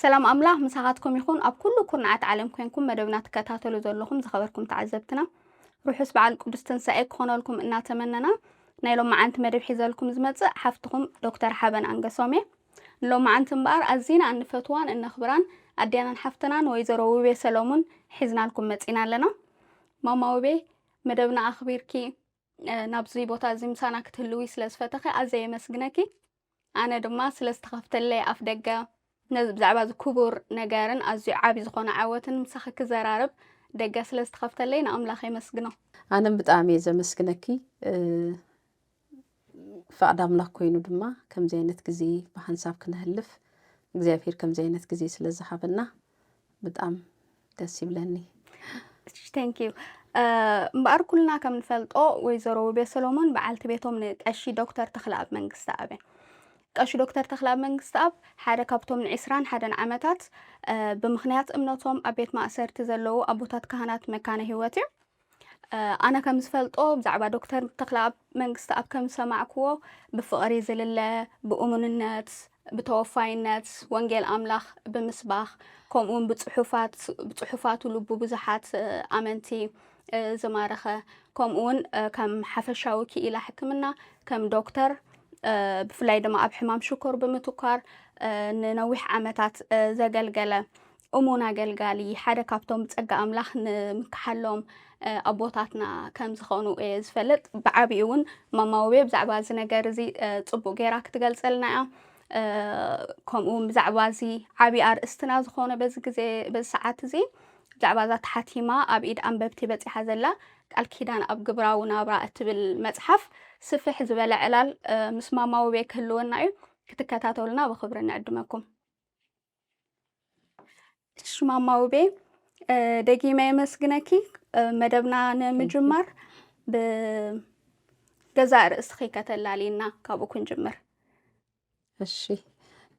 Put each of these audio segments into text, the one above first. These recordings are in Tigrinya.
سلام أملاح مساعدكم يكون أب كل كرنعات عالمكم يكون مدبنا تكتاتلو زلكم زخبركم تعذبتنا روحوا سبع القدس تنسائك خنا لكم إننا تمننا نايلوم معنت مدب حيزلكم زمت حفتكم دكتور حبن أنجسومي لو معنت مبار أزينا عن فتوان إن خبران أدينا حفتنا ويزروا وبي سلامون حزنا لكم متينا لنا ماما وبي مدبنا أخبيركي نبزي بوتا زمسانا كتلوي سلس فتخي أزي مسجنكي أنا دما سلس تخفت لي أفدقة نزب زعباز كبر نجارن أزي عابي زخون عوتن مسخك زرارب دقة سلس تخفت لي نأملاخي مسجنه أنا بتعمي زي مسكنكي فقد أملاك كوينو دما كم زينت كزي بحنساب كنهلف እግዚአብሔር كم زينت كزي ስለዝሓበና بتعم دس يبلني thank you مبار كلنا كم نفلطو ويزرو بسلومون بعلت بيتهم نقشي دكتور تخلاب منقستا أبي قشي دكتور تخلاب منقستا أب حدا كابتوم نعسران حدا عمتات بمخنيات امناتهم أبيت ما أسرت زلو أبوتات كهانات مكان هواتي أنا كم سفلطو بزعبا دكتور تخلاب منقستا أب كم سمعكو بفقري زلله بأموننات بتوفاينات وانجيل أملاخ بمسباخ كمون بصحفات ولبو بزحات أمنتي زمارخة كمون كم حفشاوكي إلى حكمنا كم دكتور بفلاي دما أب حمام شكر بمتوكار ننوح عمتات زقلقلة أمونا قلقالي حدا كابتوم بتسقى أملاخ نمكحلهم أبوتاتنا كم زخونو زفلت بعبيون ماماوي بزعبا زنقرزي تصبو غيراك تقلصلنا كمون بزعبا زي عبي أرستنا زخونة بز ساعات زي بزعبا ذات حتيمة أبيد أنببتي بتي حزلا الكيدان أب قبراو نابرا أتبل متحف سفح زبالة علال مس ماماوي كلونا كتكاتاتولنا بخبرنا عدمكم إيش ماماوي دقي ما يمسكنكي مدبنا نمجمر بجزائر استخيكة اللالينا كابو كنجمر الشي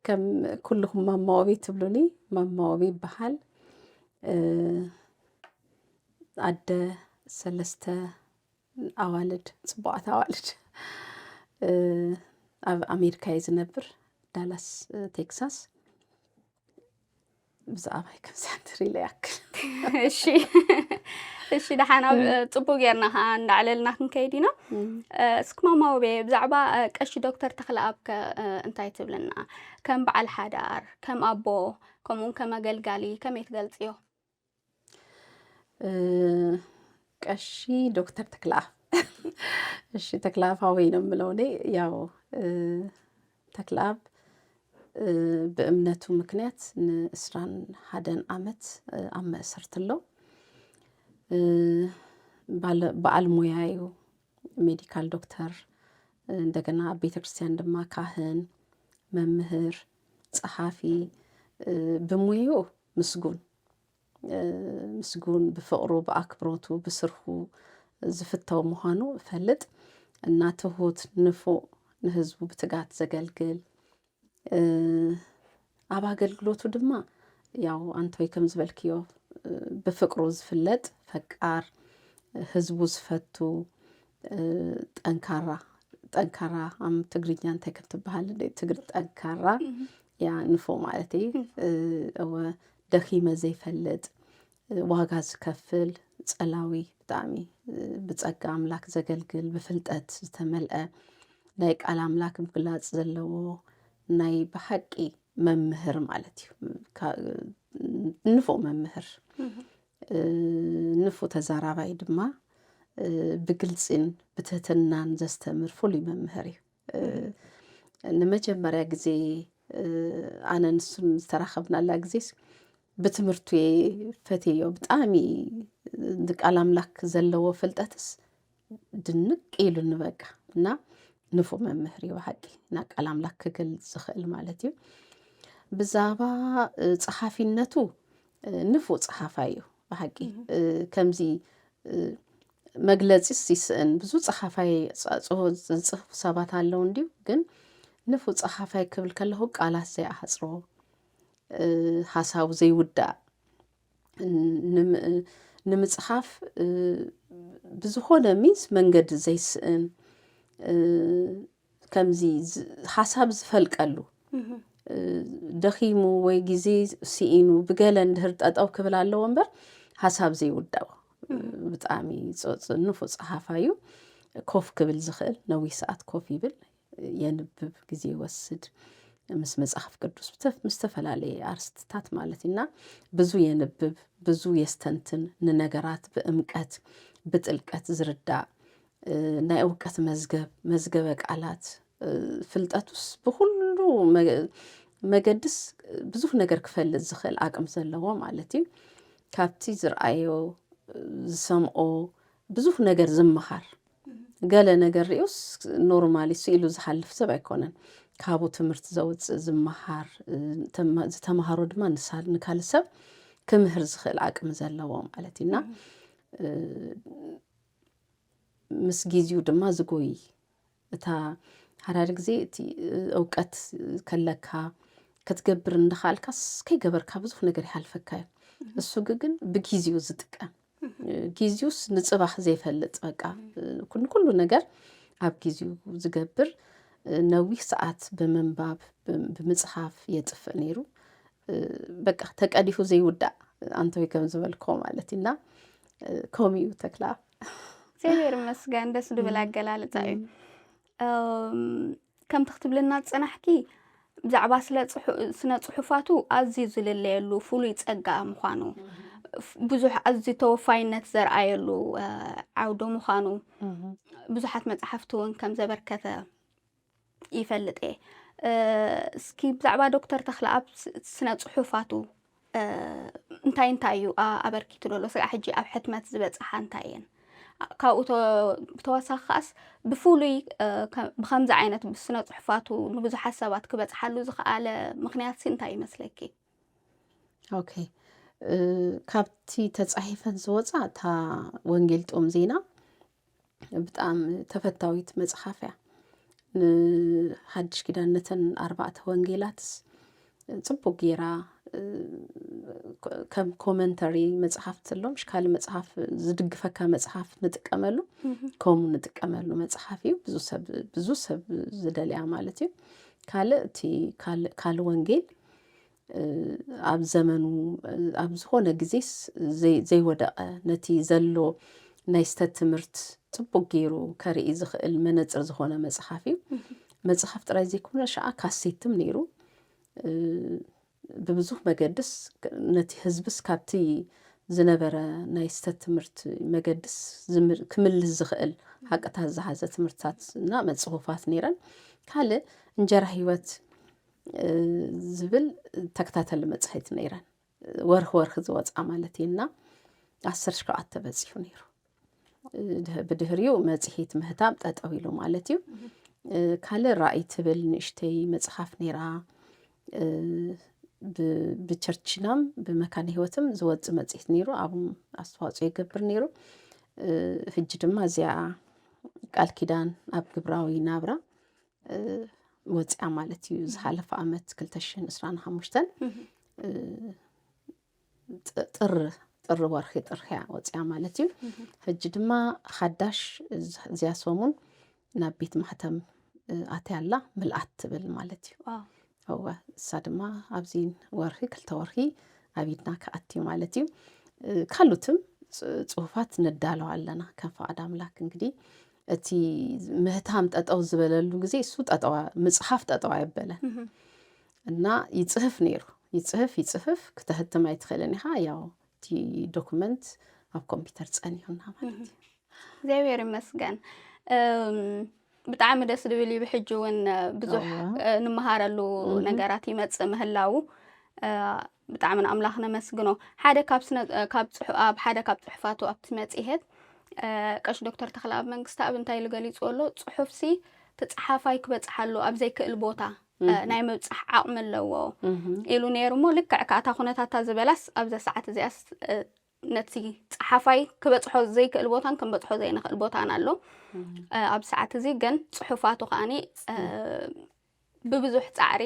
كم كلهم ماماوي تبلوني ماماوي بحال عد سلسته أوالد صبعت أوالد أمريكا يزنبر دالاس تكساس بزعبا كم سنتري لياك الشي دحنا صبو غيرنا عند عللنا كنكيدينا اسكما ماوبي بزعبا قشي دكتور تخلابك انتي تبلنا كم بعل حدار كم ابو كمون كما قلقالي كم يتقلصيو قشي دكتور تكلاف እሺ ተክላፋዊ ነው የምለው እኔ ያው ተክላብ በእምነቱ ምክንያት እስራን ሀደን አመት አመሰርትለው በአልሙያዩ ሜዲካል ዶክተር እንደገና ቤተክርስቲያን ድማ ካህን መምህር ጸሐፊ በሙያው ምስጉን በፍቅሩ በአክብሮቱ በስርሁ ዝፍታው መሆኑ ፈልጥ እና ትሁት ንፎ ለህዝቡ በትጋት ዘገልግል አባ አገልግሎቱ ድማ ያው አንተው ከም ዝበልክዮ በፍቅሩ ዝፍለጥ ፈቃር ህዝቡ ዝፈቱ ጠንካራ አም ትግርኛ እንታይ ከተባለ ትግር ጠንካራ ያ ንፎ ማለት እወ ደኺመ ዘይፈልጥ ዋጋ ዝከፍል ጸላዊ ጣሚ በጸጋ አምላክ ዘገልግል በፍልጠት ዝተመልአ ናይ ቃል አምላክ ምግላጽ ዘለዎ ናይ በሐቂ መምህር ማለት ንፎ መምህር ንፎ ተዛራባይ ድማ በግልጽን በትህትናን ዘስተምር ፍሉይ መምህር ለመጀመሪያ ጊዜ አነንሱን ተራኸብናላ ጊዜስ በትምርቱ ፈቴዮ በጣም ቃል አምላክ ዘለዎ ፍልጠትስ ድንቅ ይሉን በቃ እና ንፎ መምህር ይወሐቂ እና ቃል አምላክ ክግልጽ ዝኽእል ማለት እዩ ብዛባ ጸሐፊነቱ ንፎ ጸሐፋዩ በሐቂ ከምዚ መግለጽስ ይስእን ብዙ ጸሐፋይ ጽሑፍ ሰባት አለው እንዲሁ ግን ንፎ ጸሐፋይ ክብል ከለሁ ቃላት ዘይአጽሮ ሐሳቡ ዘይውዳ ንምጽሐፍ ብዙሆነ ሚስ መንገድ ዘይስእን ከምዚ ሐሳብ ዝፈልቀሉ ደኺሙ ወይ ጊዜ ሲኢኑ ብገለ እንድህር ጠጠው ክብል ኣለዎ እምበር ሓሳብ ዘይውዳው ብጣዕሚ ንፉዕ ፀሓፋዩ ኮፍ ክብል ዝኽእል ነዊሕ ሰዓት ኮፍ ይብል የንብብ ጊዜ ይወስድ ምስ መጽሐፍ ቅዱስ ምስ ተፈላለየ አርስትታት ማለት እና ብዙ የንብብ ብዙ የስተንትን ንነገራት በእምቀት በጥልቀት ዝርዳእ ናይ እውቀት መዝገበ ቃላት ፍልጠቱስ ብኩሉ መገድስ ብዙሕ ነገር ክፈልጥ ዝኽእል አቅም ዘለዎ ማለት እዩ ካብቲ ዝርአዮ ዝሰምዖ ብዙሕ ነገር ዝመሃር ገለ ነገር ሪኡስ ኖርማሊ ስኢሉ ዝሓልፍ ሰብ ኣይኮነን ካብኡ ትምህርቲ ዘውፅእ ዝመሃር ዝተምሃሮ ድማ ንካልእ ሰብ ክምህር ዝኽእል አቅም ዘለዎ ማለት ኢና ምስ ጊዜው ድማ ዝጎይ እታ ሓዳር ጊዜ እቲ እውቀት ከለካ ክትገብር እንዳኻልካስ ከይገበርካ ብዙሕ ነገር ይሓልፈካ እሱ ግን ብጊዜው ዝጥቀም ጊዜውስ ንጽባህ ዘይፈልጥ በቃ ኩሉ ነገር ኣብ ጊዜው ዝገብር ነዊሕ ሰዓት በመንባብ በመጽሐፍ የጥፍእ ነይሩ በቃ ተቀዲፉ ዘይውዳእ አንተው ከም ዝበልኮ ማለት ኢና ኮሚዩ ተክላ እግዚአብሔር ይመስገን ደስ ድብል አገላለጻ እዩ ከም ትክትብልና ጽናሕኪ ብዛዕባ ስነ ጽሑፋቱ ኣዝዩ ዝልለየሉ ፍሉይ ጸጋ ምዃኑ ብዙሕ ኣዝዩ ተወፋይነት ዘርአየሉ ዓውዶ ምዃኑ ብዙሓት መጽሓፍቲ እውን ከም ዘበርከተ ይፈልጥ እስኪ ብዛዕባ ዶክተር ተክለኣብ ስነ ጽሑፋቱ እንታይ እዩ ኣበርኪቱ ዘሎ ስጋ ሕጂ ኣብ ሕትመት ዝበጽሓ እንታይ እየን ካብኡ ብተወሳኺ ኸኣስ ብፍሉይ ብከምዚ ዓይነት ብስነ ጽሑፋቱ ንብዙሓት ሰባት ክበጽሓሉ ዝኽኣለ ምክንያት እንታይ ይመስለኪ ኦኬ ካብቲ ተጻሒፈን ዝወፃ እታ ወንጌል ጦም ዜና ብጣዕሚ ተፈታዊት መጽሓፍ እያ ንሓድሽ ኪዳን ነተን 4 ወንጌላትስ ጽቡቅ ጌራ ከም ኮመንተሪ መጽሐፍ ተሎም ሽካል መጽሐፍ ዝድግፈካ መጽሐፍ ንጥቀመሉ ኮሙ ንጥቀመሉ መጽሐፍ እዩ ብዙ ሰብ ዝደልያ ማለት እዩ ካል ወንጌል ኣብ ዘመኑ ኣብ ዝኾነ ጊዜስ ዘይወደቐ ነቲ ዘሎ ናይ ስተት ትምህርት ጽቡቅ ጌሩ ከርኢ ዝኽእል መነጽር ዝኾነ መጽሐፍ እዩ መጽሐፍ ጥራይ ዘይኮነ ሸኣ ካሴትም ነይሩ በብዙሕ መገድስ ነቲ ህዝብስ ካብቲ ዝነበረ ናይ ስተት ትምህርት መገድስ ክምልስ ዝኽእል ሓቅታት ዝሓዘ ትምህርታት እና መጽሑፋት ነይረን ካልእ እንጀራ ህይወት ዝብል ተከታተል መጽሔት ነይረን ወርህ ዝወፃ ማለት እና 17 በጽሑ ነይሩ ብድህሪው መጽሔት ምህታም ጠጠው ኢሉ ማለት እዩ ካልእ ራእይ ትብል ንእሽተይ መጽሐፍ ነይራ ብቸርችናም በመካነ ህይወትም ዝወጽ መጽሔት ነይሩ ኣብ አስተዋጽኦ ይገብር ነይሩ ሕጂ ድማ እዚኣ ቃል ኪዳን ኣብ ግብራዊ ናብራ ወጽያ ማለት እዩ ዝሓለፈ ዓመት 2025 ጥር ወርሒ ጥርያ ወጽያ ማለት እዩ ሕጂ ድማ ሓዳሽ እዚያ ሰሙን ናብ ቤት ማህተም ኣትያላ ምልኣት ትብል ማለት እዩ هو ሳድማ ኣብዚን ወርሒ 2 ወርሒ ኣብይድና ከኣትዩ ማለት እዩ ካሉትም ጽሑፋት ነዳለው ኣለና ከም ፈቃድ አምላክ እንግዲህ እቲ ምህታም ጠጠው ዝበለሉ ጊዜ እሱ ጠጠው መጽሐፍ ጠጠው አይበለን እና ይጽሕፍ ነይሩ ይጽሕፍ ከተህተም አይትኸለን ይሃ ያው እቲ ዶክመንት ኣብ ኮምፒውተር ጸኒሁና ማለት እዩ እግዚአብሔር ይመስገን ብጣዕሚ ደስ ድብል ይብሕጅውን ብዙሕ ንመሃረሉ ነገራት ይመጽእ ምህላው ብጣዕሚ አምላኽና መስግኖ ሓደ ካብ ጽሑፋቱ ኣብቲ መጽሔት ቀሽ ዶክተር ተክለኣብ መንግስቲ ኣብ እንታይ ልገሊጹ ኣሎ ጽሑፍሲ ተጻሓፋይ ክበጽሓሉ ኣብ ዘይክእል ቦታ ናይ መብጽሕ ዓቕሚ ኣለዎ ኢሉ ነይሩሞ ልክዕ ካታ ኩነታታ ዝበላስ ኣብዛ ሰዓት እዚኣስ ነቲ ጸሓፋይ ክበጽሖ ዘይክእል ቦታን ክንበጽሖ ዘይንኽእል ቦታን ኣሎ ኣብ ሰዓት እዚ ግን ጽሑፋቱ ኸኣኒ ብብዙሕ ጻዕሪ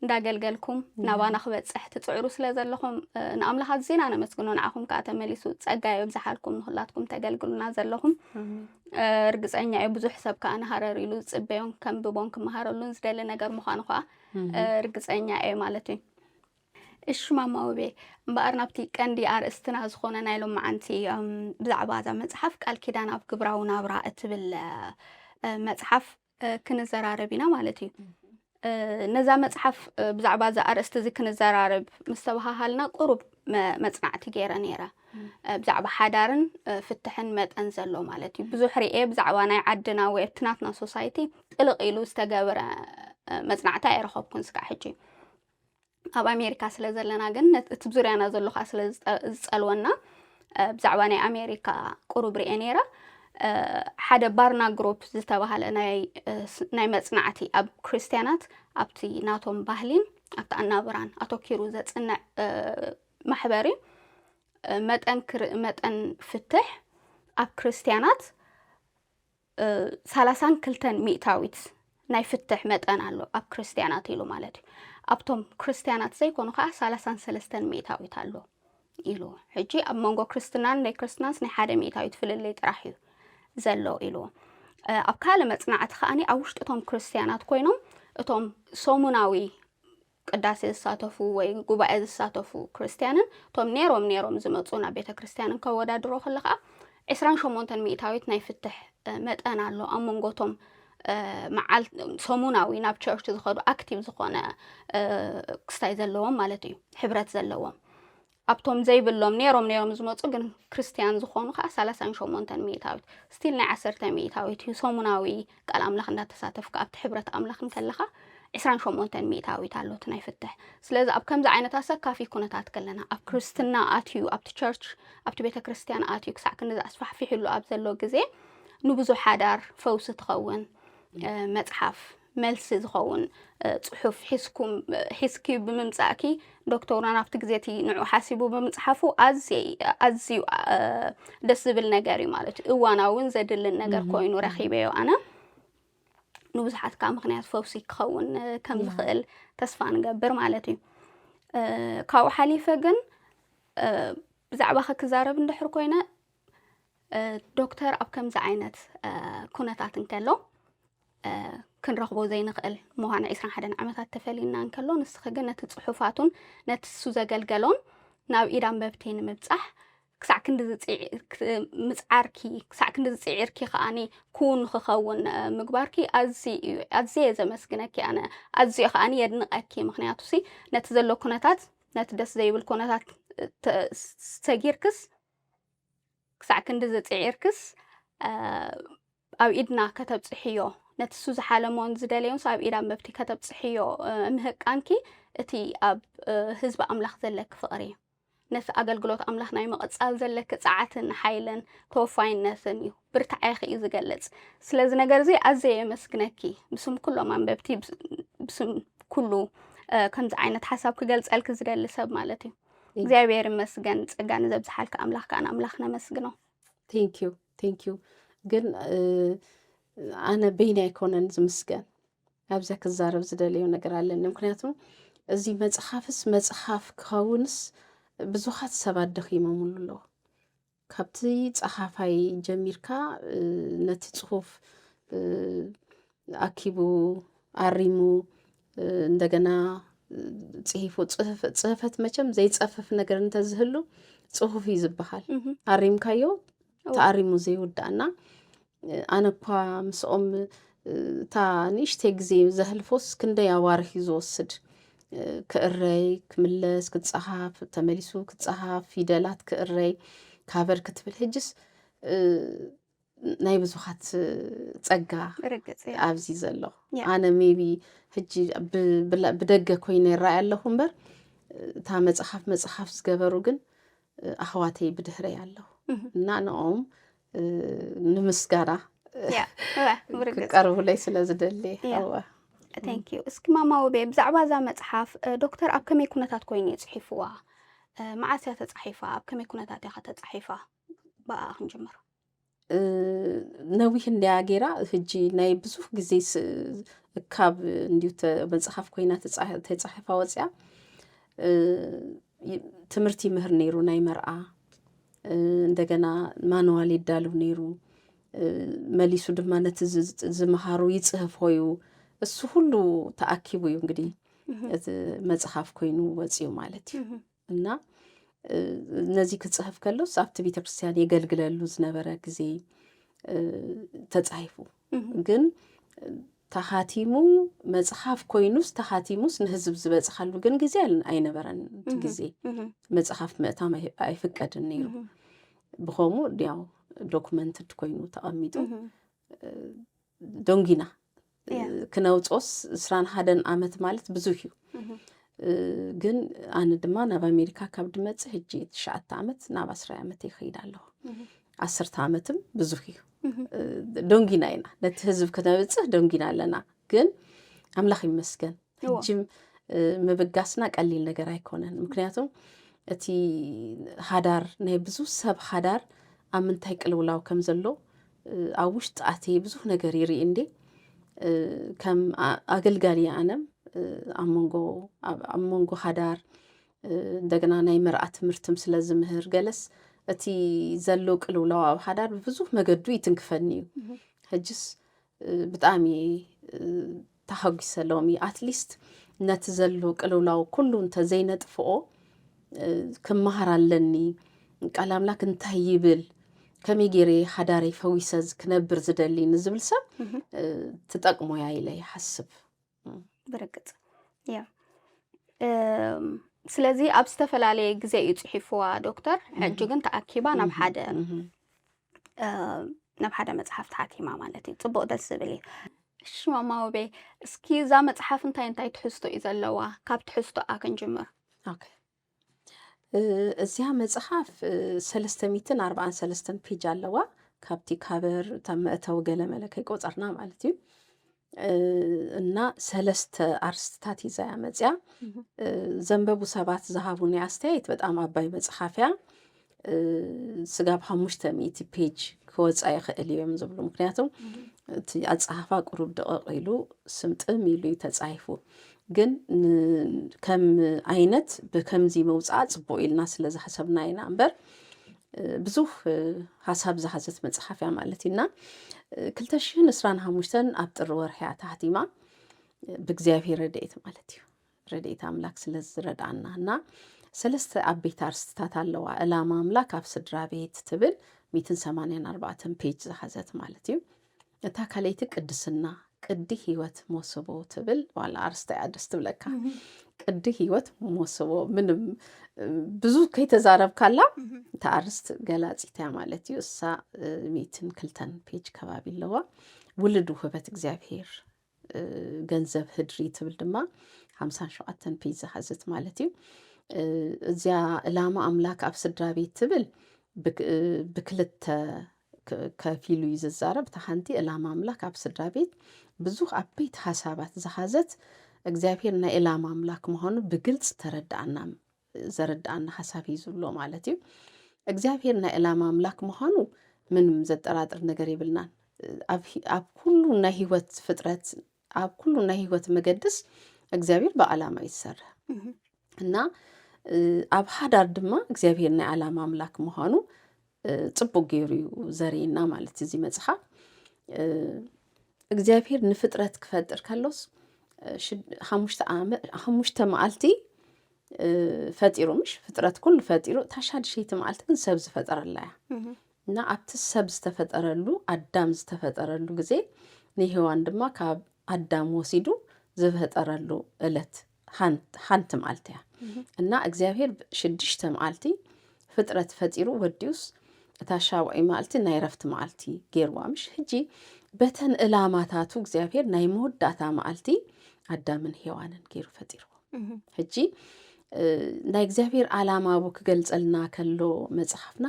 እንዳገልገልኩም ናባና ክበጽሕ ትጽዕሩ ስለ ዘለኹም ንኣምላኽ ዜና ነመስግኖ ንዓኹም ከዓ ተመሊሱ ጸጋ ይብዛሓልኩም ንኹላትኩም ተገልግሉና ዘለኹም ርግጸኛ ብዙሕ ሰብ ከዓ ንሃረር ኢሉ ዝጽበዮን ከም ብቦን ክመሃረሉን ዝደሊ ነገር ምዃኑ ከዓ ርግፀኛ እየ ማለት እዩ እሺ ማማውቤ እምበኣር ናብቲ ቀንዲ ኣርእስትና ዝኾነ ናይ ሎም መዓንቲ ብዛዕባ እዛ መፅሓፍ ቃል ኪዳን ኣብ ግብራዊ ናብራ እትብል መፅሓፍ ክንዘራረብ ኢና ማለት እዩ ነዛ መፅሓፍ ብዛዕባ እዛ ኣርእስቲ እዚ ክንዘራረብ ምስ ተባሃሃልና ቁሩብ መፅናዕቲ ገይረ ነይረ ብዛዕባ ሓዳርን ፍትሕን መጠን ዘሎ ማለት እዩ ብዙሕ ርኤ ብዛዕባ ናይ ዓድና ወይ ኣብትናትና ሶሳይቲ ጥልቕ ኢሉ ዝተገበረ መፅናዕቲ ኣይረኸብኩን ስካዕ ሕጂ ኣብ ኣሜሪካ ስለ ዘለና ግን እቲ ብዙርያና ዘሎ ኸ ስለ ዝፀልወና ብዛዕባ ናይ ኣሜሪካ ቁሩብ ርኤ ነይረ ሓደ ባርና ግሩፕ ዝተባሃለ ናይ መፅናዕቲ ኣብ ክርስቲያናት ኣብቲ ናቶም ባህሊን ኣብቲ ኣናብራን ኣተኪሩ ዘፅንዕ ማሕበሪ መጠን ፍትሕ ኣብ ክርስቲያናት 32 ሚእታዊት ናይ ፍትሕ መጠን ኣሎ ኣብ ክርስቲያናት ኢሉ ማለት እዩ ኣብቶም ክርስቲያናት ዘይኮኑ ከዓ 33 ሚእታዊት ኣሎ ኢሉ ሕጂ ኣብ መንጎ ክርስትናን ናይ ክርስትናንስ ናይ 1 ሚእታዊት ፍልልይ ጥራሕ እዩ ዘሎ ኢሉ ኣብ ካልእ መፅናዕቲ ከዓኒ ኣብ ውሽጢ እቶም ክርስቲያናት ኮይኖም እቶም ሰሙናዊ ቅዳሴ ዝሳተፉ ወይ ጉባኤ ዝሳተፉ ክርስቲያንን እቶም ኔሮም ዝመፁ ናብ ቤተ ክርስቲያንን ከወዳድሮ ከለኻ 28 ሚእታዊት ናይ ፍትሕ መጠን ኣሎ ኣብ መንጎቶም መዓል ሰሙናዊ ናብ ቸርች ዝኸዱ ኣክቲቭ ዝኾነ ክስታይ ዘለዎም ማለት እዩ ሕብረት ዘለዎም ኣብቶም ዘይብሎም ኔሮም ዝመፁ ግን ክርስቲያን ዝኾኑ ከዓ 38 ሚእታዊት ስቲል ናይ 10 ሚእታዊት እዩ ሰሙናዊ ቃል ኣምላኽ እንዳተሳተፍካ ኣብቲ ሕብረት ኣምላኽ ከለኻ 28 ሚእታዊት ኣሎት ናይ ፍትሕ ስለዚ ኣብ ከምዚ ዓይነት ኣሰካፊ ኩነታት ከለና ኣብ ክርስትና ኣትዩ ኣብቲ ቸርች ኣብቲ ቤተ ክርስቲያን ኣትዩ ክሳዕ ክንዚ ኣስፋሕፊሕሉ ኣብ ዘሎ ግዜ ንብዙሕ ሓዳር ፈውሲ ትኸውን መጽሓፍ መልሲ ዝኸውን ጽሑፍ ሒስኪ ብምምጻእኪ ዶክተርና ናብቲ ግዜቲ ንዑ ሓሲቡ ብምጽሓፉ ኣዝዩ ደስ ዝብል ነገር እዩ ማለት እዩ እዋናውን ዘድልን ነገር ኮይኑ ረኺበዮ ኣነ ንብዙሓት ከዓ ምክንያት ፈውሲ ክኸውን ከም ዝኽእል ተስፋ ንገብር ማለት እዩ ካብኡ ሓሊፈ ግን ብዛዕባ ክዛረብ እንድሕር ኮይነ ዶክተር ኣብ ከምዚ ዓይነት ኩነታት እንከሎ ክንረኽቦ ዘይንኽእል ምዃኑ 21 ዓመታት ተፈሊና እንከሎ ንስኸ ግን ነቲ ጽሑፋቱን ነቲ እሱ ዘገልገሎን ናብ ኢድ ኣንበብቲ ንምብጻሕ ክሳዕ ክንዲ ዝፅዒርኪ ከዓኒ ኩን ክኸውን ምግባርኪ ኣዝየ ዘመስግነኪ ኣነ ኣዝየ ከዓኒ የድንቐኪ ምክንያቱ ሲ ነቲ ዘሎ ኩነታት ነቲ ደስ ዘይብል ኩነታት ሰጊርክስ ክሳዕ ክንዲ ዝፅዒርክስ ኣብ ኢድና ከተብፅሕዮ ነቲ እሱ ዝሓለሞን ዝደለዮን ኣብ ኢድ ኣንበብቲ ከተብፅሕዮ ምህቃንኪ እቲ ኣብ ህዝቢ ኣምላኽ ዘለክ ፍቕሪ እዩ ነቲ ኣገልግሎት ኣምላኽ ናይ መቐጻል ዘለክ ጸዓትን ሓይልን ተወፋይነትን እዩ ብርታዕኺ እዩ ዝገልጽ ስለዚ ነገር እዚ ኣዝየ የመስግነኪ ብስም ኩሎም ኣንበብቲ ብስም ኩሉ ከምዚ ዓይነት ሓሳብ ክገልጸልክ ዝደሊ ሰብ ማለት እዩ እግዚአብሔር ይመስገን ጸጋ ንዘብዝሓልካ ኣምላኽ ከኣነ ኣምላኽ ነመስግኖ ቴንክ ዩ ግን ኣነ በይና ኣይኮነን ዝምስገን ኣብዛ ክዛረብ ዝደለዮ ነገር ኣለኒ ምክንያቱም እዚ መጽሓፍ ክኸውንስ ብዙሓት ሰባት ደኺሞምሉ ኣለዉ ካብቲ ጸሓፋይ ጀሚርካ ነቲ ጽሑፍ ኣኪቡ ኣሪሙ እንደገና ጽሒፉ ጽሕፈት መቸም ዘይጸፍፍ ነገር እንተዝህሉ ጽሑፍ እዩ ዝበሃል ኣሪምካዮ ተኣሪሙ ዘይውዳእና ኣነ እኳ ምስኦም እታ ንእሽተይ ግዜ ዘህልፎስ ክንደይ ኣዋርሒ ዝወስድ ክእረይ ክምለስ ክትጸሓፍ ተመሊሱ ክትጸሓፍ ፊደላት ክእረይ ካቨር ክትብል ሕጅስ ናይ ብዙሓት ጸጋ ኣብዚ ዘሎ ኣነ ሜቢ ሕጂ ብደገ ኮይነ ይረኣይ ኣለኹ እምበር እታ መጽሓፍ ዝገበሩ ግን ኣሕዋተይ ብድሕረይ ኣለኹ እና ንኦም ንምስጋና ክቀርቡለይ ስለ ዝደሊ ቴንክ ዩ እስኪ ማማ ውቤ ብዛዕባ እዛ መጽሓፍ ዶክተር ኣብ ከመይ ኩነታት ኮይኑ ይጽሒፍዋ መዓስ እያ ተጻሒፋ ኣብ ከመይ ኩነታት እያ ተጻሒፋ በኣ ክንጅምር ነዊሕ እንድያ ጌራ ሕጂ ናይ ብዙሕ ግዜ ካብ እንዲሁ መጽሓፍ ኮይና ተጻሒፋ ወፅያ ትምህርቲ ምህር ነይሩ ናይ መርዓ እንደገና ማኑዋል ይዳሉ ነይሩ መሊሱ ድማ ነቲ ዝመሃሩ ይጽሕፍ ሆዩ እሱ ሁሉ ተኣኪቡ እዩ እንግዲህ መጽሐፍ ኮይኑ ወፂዩ ማለት እዩ እና ነዚ ክጽሕፍ ከሎስ ኣብቲ ቤተክርስትያን የገልግለሉ ዝነበረ ጊዜ ተጻሒፉ ግን ተሓቲሙ መጽሐፍ ኮይኑስ ተሓቲሙስ ንህዝብ ዝበጽሓሉ ግን ጊዜ ኣይነበረን ጊዜ መጽሐፍ ምእታም ኣይፍቀድን ነይሩ ብኸምኡ ያው ዶክመንትድ ኮይኑ ተቐሚጡ ዶንጊና ክነውጾስ 21 ዓመት ማለት ብዙሕ እዩ ግን ኣነ ድማ ናብ ኣሜሪካ ካብ ድመጽእ ሕጂ 9 ዓመት ናብ 10 ዓመት ይኸይድ ኣለኹ 10 ዓመትም ብዙሕ እዩ ዶንጊና ኢና ነቲ ህዝብ ክነብጽሕ ዶንጊና ኣለና ግን ኣምላኽ ይመስገን ሕጂም ምብጋስና ቀሊል ነገር ኣይኮነን ምክንያቱም እቲ ሓዳር ናይ ብዙሕ ሰብ ሓዳር ኣብ ምንታይ ቅልውላው ከም ዘሎ ኣብ ውሽጢ ኣተየ ብዙሕ ነገር ይርኢ እንዴ ከም ኣገልጋሊ ኣነም ኣብ መንጎ ሓዳር እንደገና ናይ መርዓ ትምህርትም ስለ ዝምህር ገለስ እቲ ዘሎ ቅልውላው ኣብ ሓዳር ብዙሕ መገዱ ይትንክፈኒ እዩ ሕጅስ ብጣዕሚ ተሓጒሰሎም ኣትሊስት ነቲ ዘሎ ቅልውላው ኩሉ እንተዘይነጥፍኦ ክመሃር ኣለኒ ቃል ኣምላክ እንታይ ይብል ከመይ ገይረ ሓዳረይ ፈዊሰ ክነብር ዝደሊ ንዝብል ሰብ ትጠቅሞ ያ ኢለ ይሓስብ ብርግጽ ያ ስለዚ ኣብ ዝተፈላለየ ግዜ እዩ ጽሒፍዋ ዶክተር ሕጂ ግን ተኣኪባ ናብ ሓደ መጽሓፍ ተሓቲማ ማለት እዩ ጽቡቕ ደስ ዝብል እዩ እሺ ማማ ውቤ እስኪ እዛ መጽሓፍ እንታይ ትሕዝቶ እዩ ዘለዋ ካብ ትሕዝቶኣ ክንጅምር ኦኬ እዚያ መጽሐፍ 343 ፔጅ ኣለዋ ካብቲ ካበር ተመእተው ገለ መለከይ ቆጸርና ማለት እዩ እና 3 ኣርስታት ይዛያ መጽያ ዘንበቡ ሰባት ዝሃቡኒ ኣስተያየት በጣም ኣባይ መጽሐፍያ ስጋብ 500 ፔጅ ክወጻ ይኽእል እዮም ዝብሉ ምክንያቱም እቲ ኣጻሓፋ ቁሩብ ደቂቕ ኢሉ ስምጥም ኢሉ ተጻሒፉ ግን ከም ዓይነት በከምዚ መውጻእ ጽቡቕ ኢልና ስለ ዝሓሰብና ኢና እምበር ብዙሕ ሓሳብ ዝሓዘት መጽሓፍያ ማለት ኢና 2025 ኣብ ጥር ወርሒ ተሓቲማ ብእግዚአብሔር ረድኤት ማለት እዩ ረድኤት ኣምላክ ስለ ዝረዳእና እና 3 ዓበይቲ ኣርስታት ኣለዋ ዕላማ ኣምላክ ኣብ ስድራ ቤት ትብል 184 ፔጅ ዝሓዘት ማለት እዩ እታ ካልአይቲ ቅድስና ቅዲ ህይወት ሞስቦ ትብል ዋላ ኣርስታ ደስ ትብለካ ቅዲ ህይወት ሞስቦ ምንም ብዙ ከይተዛረብካላ ተኣርስት ገላጺታ ማለት እዩ እሳ 102 ፔጅ ከባቢ ኣለዋ ውልዱ ህበት እግዚአብሔር ገንዘብ ህድሪ ትብል ድማ 57 ፔጅ ዝሓዘት ማለት እዩ እዚያ ዕላማ ኣምላክ ኣብ ስድራ ቤት ትብል ብክልተ ከፊሉ ይዝዛረብ ተሓንቲ ዕላማ ኣምላክ ኣብ ስድራ ቤት ብዙሕ ዓበይቲ ሓሳባት ዝሓዘት እግዚአብሔር ናይ ዕላማ ኣምላክ ምዃኑ ብግልጽ ዘረዳእና ሓሳብ ይዝብሎ ማለት እዩ እግዚአብሔር ናይ ዕላማ ኣምላክ ምዃኑ ምንም ዘጠራጥር ነገር ይብልናን ኣብ ኩሉ ናይ ህይወት ፍጥረት ኣብ ኩሉ ናይ ህይወት መገድስ እግዚአብሔር በዓላማ ይሰርሕ እና ኣብ ሓዳር ድማ እግዚአብሔር ናይ ዕላማ ኣምላክ ምዃኑ ጽቡቕ ገይሩ ዘሪና ማለት እዚ መጽሐፍ እግዚአብሔር ንፍጥረት ክፈጥር ከሎስ 5 መዓልቲ ፈጢሩ ምሽ ፍጥረት ኩሉ ፈጢሩ ታሻድሸይቲ መዓልቲ ግን ሰብ ዝፈጠረላ እና ኣብቲ ሰብ ዝተፈጠረሉ ኣዳም ዝተፈጠረሉ ግዜ ንሔዋን ድማ ካብ ኣዳም ወሲዱ ዝፈጠረሉ ዕለት ሓንቲ መዓልቲ እያ እና እግዚአብሔር 6 መዓልቲ ፍጥረት ፈጢሩ ወዲውስ እታ ሻውዒ መዓልቲ ናይ ረፍቲ መዓልቲ ገይርዋ ምሽ ሕጂ በተን ዕላማታቱ እግዚአብሔር ናይ መወዳእታ መዓልቲ ኣዳምን ሔዋንን ገይሩ ፈጢሩ ሕጂ ናይ እግዚአብሔር ዓላማ ቡ ክገልጸልና ከሎ መጽሐፍና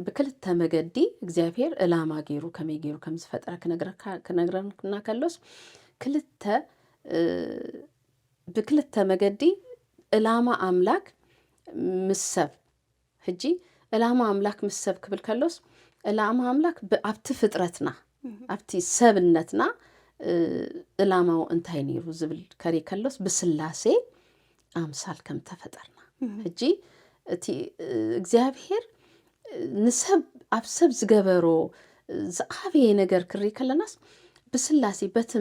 ብክልተ መገዲ እግዚአብሔር ዕላማ ገይሩ ከመይ ገይሩ ከም ዝፈጠረ ክነግረና ከሎስ ብክልተ መገዲ ዕላማ ኣምላክ ምሰብ ሕጂ ዕላማ ኣምላክ ምሰብ ክብል ከሎስ ዕላማ ኣምላክ ኣብቲ ፍጥረትና ኣብቲ ሰብነትና ዕላማው እንታይ ነይሩ ዝብል ከሪ ከሎስ ብስላሴ ኣምሳል ከም ተፈጠርና ሕጂ እቲ እግዚአብሔር ንሰብ ኣብ ሰብ ዝገበሮ ዝዓበየ ነገር ክሪ ከለናስ ብስላሴ በቲ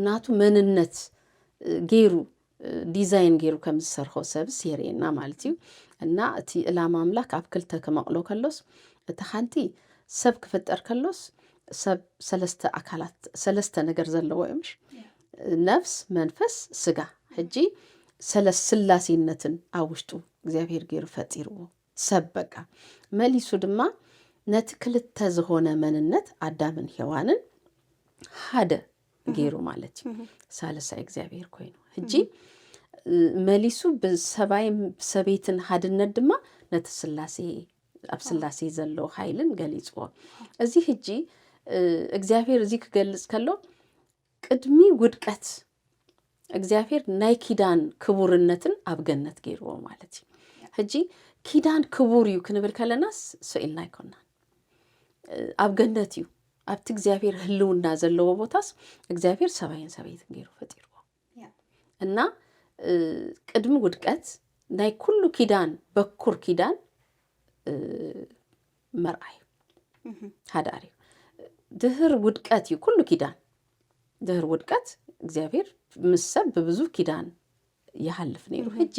ናቱ መንነት ገይሩ ዲዛይን ገይሩ ከም ዝሰርሖ ሰብስ የርእየና ማለት እዩ እና እቲ ዕላማ ኣምላክ ኣብ ክልተ ከመቕሎ ከሎስ እቲ ሓንቲ ሰብ ክፍጠር ከሎስ ሰብ ሰለስተ ኣካላት ሰለስተ ነገር ዘለዎ እዩምሽ ነፍስ መንፈስ ስጋ ሕጂ ሰለስ ስላሴነትን ኣብ ውሽጡ እግዚአብሔር ገይሩ ፈጢርዎ ሰብ በቃ መሊሱ ድማ ነቲ ክልተ ዝኾነ መንነት ኣዳምን ሔዋንን ሓደ ገይሩ ማለት እዩ ሳልሳይ እግዚአብሔር ኮይኑ ሕጂ መሊሱ ብሰባይ ሰበይትን ሓድነት ድማ ነቲ ስላሴ ኣብ ስላሴ ዘሎ ኃይልን ገሊጽዎ እዚ ሕጂ እግዚአብሔር እዚ ክገልጽ ከሎ ቅድሚ ውድቀት እግዚአብሔር ናይ ኪዳን ክቡርነትን ኣብ ገነት ገይርዎ ማለት እዩ ሕጂ ኪዳን ክቡር እዩ ክንብል ከለናስ ስኢልና ይኮናን ኣብ ገነት እዩ ኣብቲ እግዚአብሔር ህልውና ዘለዎ ቦታስ እግዚአብሔር ሰባይን ሰበይትን ገይሩ ፈጢርዎ እና ቅድሚ ውድቀት ናይ ኩሉ ኪዳን በኩር ኪዳን መርአይ ሓዳር እዩ ድህር ውድቀት እዩ ኩሉ ኪዳን ድህር ውድቀት እግዚአብሔር ምስ ሰብ ብብዙ ኪዳን ይሓልፍ ነይሩ ሕጂ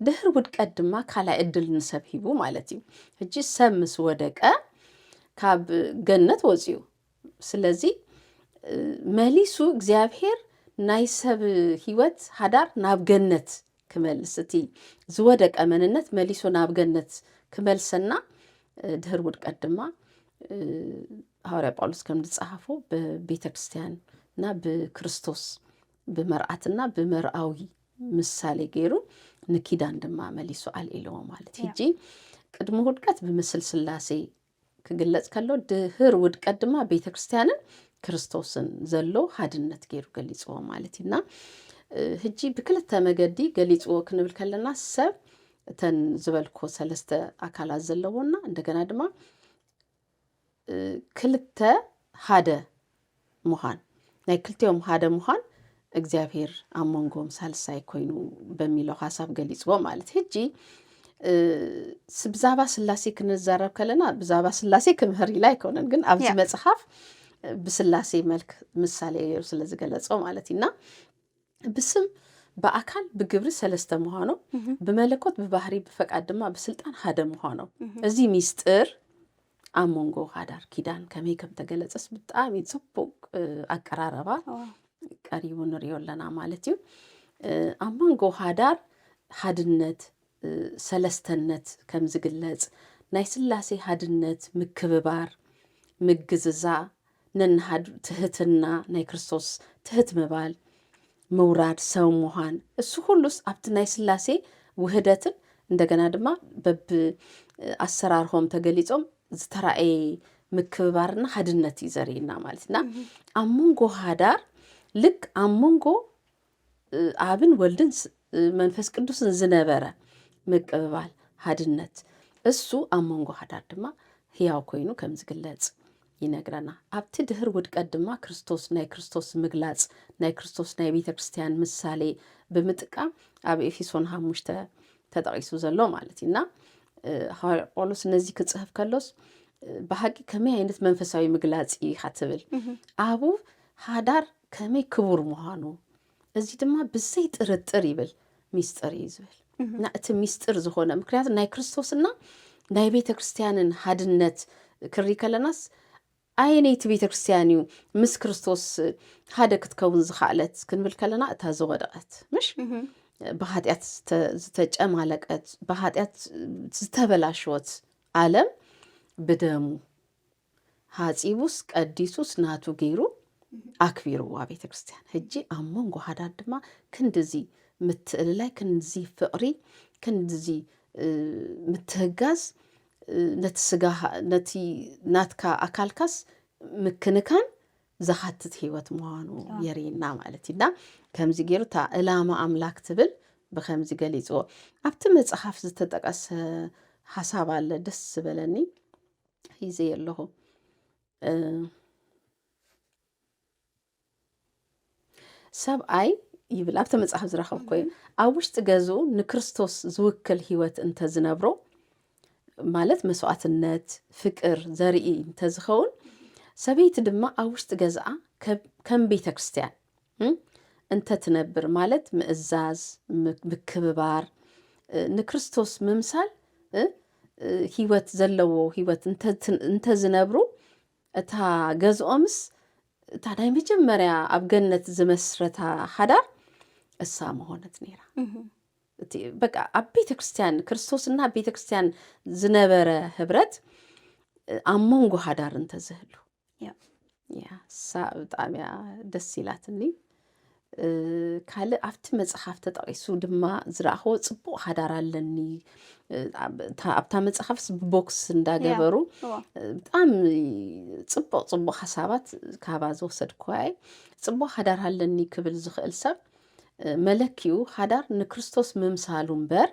ድህር ውድቀት ድማ ካልኣይ ዕድል ንሰብ ሂቡ ማለት እዩ ሕጂ ሰብ ምስ ወደቀ ካብ ገነት ወፂኡ ስለዚ መሊሱ እግዚአብሔር ናይ ሰብ ህይወት ሓዳር ናብ ገነት ክመልስ እቲ ዝወደቀ መንነት መሊሱ ናብ ገነት ክመልሰና ድህር ውድቀት ድማ ሐዋርያ ጳውሎስ ከም ዝጻሓፎ በቤተ ክርስቲያንና ብክርስቶስ ብመርዓትና ብመርአዊ ምሳሌ ገይሩ ንኪዳን ድማ መሊሱ አልኢልዎ ማለት ሕጂ ቅድሚ ውድቀት ብምስል ስላሴ ክግለጽ ከሎ ድህር ውድቀት ድማ ቤተ ክርስቲያንን ክርስቶስን ዘሎ ሓድነት ገይሩ ገሊጽዎ ማለት እና ሕጂ ብክልተ መገዲ ገሊጽዎ ክንብል ከለና ሰብ እተን ዝበልኮ ሰለስተ አካላት ዘለዎና እንደገና ድማ ክልተ ሓደ ምዃን ናይ ክልቲኦም ሓደ ምዃን እግዚአብሔር ኣብ መንጎም ሳልሳይ ኮይኑ በሚለው ሐሳብ ገሊጽዎ ማለት ሕጂ ብዛዕባ ስላሴ ክንዛረብ ከለና ብዛዕባ ስላሴ ክምህር ኢላ ኣይኮነን ግን ኣብዚ መጽሓፍ ብስላሴ መልክ ምሳሌ ገይሩ ስለዝገለጸው ማለት እና ብስም በአካል ብግብሪ ሰለስተ ምዃኖ ብመለኮት ብባህሪ ብፈቃድ ድማ ብስልጣን ሓደ ምዃኖ እዚ ሚስጥር ኣብ መንጎ ሓዳር ኪዳን ከመይ ከም ተገለጸስ ብጣዕሚ ጽቡቕ ኣቀራረባ ቀሪቡ ንሪኦ ኣለና ማለት እዩ ኣብ መንጎ ሓዳር ሓድነት ሰለስተነት ከም ዝግለጽ ናይ ስላሴ ሓድነት ምክብባር ምግዝዛ ነንሓድ ትህትና ናይ ክርስቶስ ትህት ምባል መውራድ ሰብ ምዃን እሱ ሁሉስ ኣብቲ ናይ ስላሴ ውህደትን እንደገና ድማ በብ ኣሰራርሖም ተገሊጾም ዝተራእየ ምክብባርና ሓድነት እዩ ዘርእየና ማለትና ኣብ መንጎ ሓዳር ልክ ኣብ መንጎ ኣብን ወልድን መንፈስ ቅዱስን ዝነበረ ምቅብባል ሓድነት እሱ ኣብ መንጎ ሓዳር ድማ ህያው ኮይኑ ከም ዝግለጽ ይነግረና ኣብቲ ድህር ውድቀት ድማ ክርስቶስ ናይ ክርስቶስ ምግላጽ ናይ ክርስቶስ ናይ ቤተ ክርስቲያን ምሳሌ ብምጥቃም ኣብ ኤፌሶን 5 ተጠቂሱ ዘሎ ማለት እና ሐዋርያ ጳውሎስ ነዚ ክጽሕፍ ከሎስ ብሓቂ ከመይ ዓይነት መንፈሳዊ ምግላጽ ይሓትብል ኣቡ ሓዳር ከመይ ክቡር ምዃኑ እዚ ድማ ብዘይ ጥርጥር ይብል ሚስጥር እዩ ዝብል እና እቲ ሚስጥር ዝኾነ ምክንያቱ ናይ ክርስቶስና ናይ ቤተ ክርስቲያንን ሓድነት ክሪ ከለናስ ኣየነይቲ ቤተ ክርስቲያን እዩ ምስ ክርስቶስ ሓደ ክትከውን ዝኽኣለት ክንብል ከለና እታ ዝወደቐት ምሽ ብኃጢአት ዝተጨማለቀት ብኃጢአት ዝተበላሽወት ዓለም ብደሙ ሓጺቡስ ቀዲሱስ ናቱ ገይሩ ኣክቢርዋ ቤተ ክርስቲያን ሕጂ ኣብ መንጎ ሓዳር ድማ ክንድዚ ምትእልላይ ክንድዚ ፍቕሪ ክንድዚ ምትህጋዝ ነቲ ስጋ ነቲ ናትካ ኣካልካስ ምክንካን ዘኻትት ህይወት ምዃኑ የርእየና ማለት ኢና ከምዚ ገይሩ እታ ዕላማ ኣምላክ ትብል ብከምዚ ገሊጽዎ ኣብቲ መጽሓፍ ዝተጠቀሰ ሓሳብ ኣለ ደስ ዝበለኒ ሒዘ ኣለኹ ሰብኣይ ይብል ኣብቲ መጽሓፍ ዝረኸብኮ እዩ ኣብ ውሽጢ ገዝኡ ንክርስቶስ ዝውክል ህይወት እንተዝነብሮ ማለት መስዋዕትነት ፍቅር ዘርኢ እንተዝኸውን ሰበይቲ ድማ ኣብ ውሽጢ ገዝኣ ከም ቤተ ክርስቲያን እንተ ትነብር ማለት ምእዛዝ ምክብባር ንክርስቶስ ምምሳል ህይወት ዘለዎ ህይወት እንተ ዝነብሩ እታ ገዝኦምስ እታ ናይ መጀመርያ ኣብ ገነት ዝመስረታ ሓዳር እሳ መሆነት ነይራ በቃ ኣብ ቤተ ክርስቲያን ክርስቶስና ቤተ ክርስቲያን ዝነበረ ህብረት ኣብ መንጎ ሓዳር እንተ ዝህሉ ያ እሳ ብጣዕሚ ደስ ኢላትኒ ካልእ ኣብቲ መጽሓፍ ተጠቂሱ ድማ ዝረኣኽቦ ጽቡቕ ሓዳር ኣለኒ ኣብታ መጽሓፍስ ብቦክስ እንዳገበሩ በጣም ጽቡቕ ሓሳባት ካባ ዝወሰድኩዋይ ጽቡቕ ሓዳር ኣለኒ ክብል ዝኽእል ሰብ መለኪኡ ሓዳር ንክርስቶስ ምምሳሉ እምበር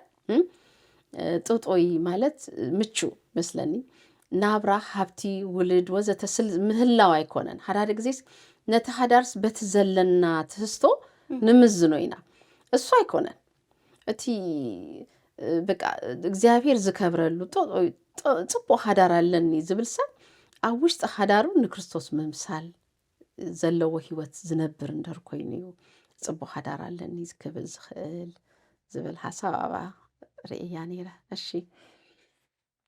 ጥጦይ ማለት ምቹ መስለኒ ናብራ ሃብቲ ውልድ ወዘተ ምህላው ኣይኮነን ሓዳር ግዜስ ነቲ ሓዳርስ በቲ ዘለና ትህስቶ ንምዝኖ ኢና እሱ ኣይኮነን እቲ በቃ እግዚአብሔር ዝከብረሉ ጽቡቕ ሓዳር ኣለኒ ዝብል ሰብ ኣብ ውሽጢ ሓዳሩ ንክርስቶስ ምምሳል ዘለዎ ህይወት ዝነብር እንደር ኮይኑ እዩ ጽቡቕ ሓዳር ኣለኒ ዝክብል ዝኽእል ዝብል ሓሳብ ርእያ ነይረ እሺ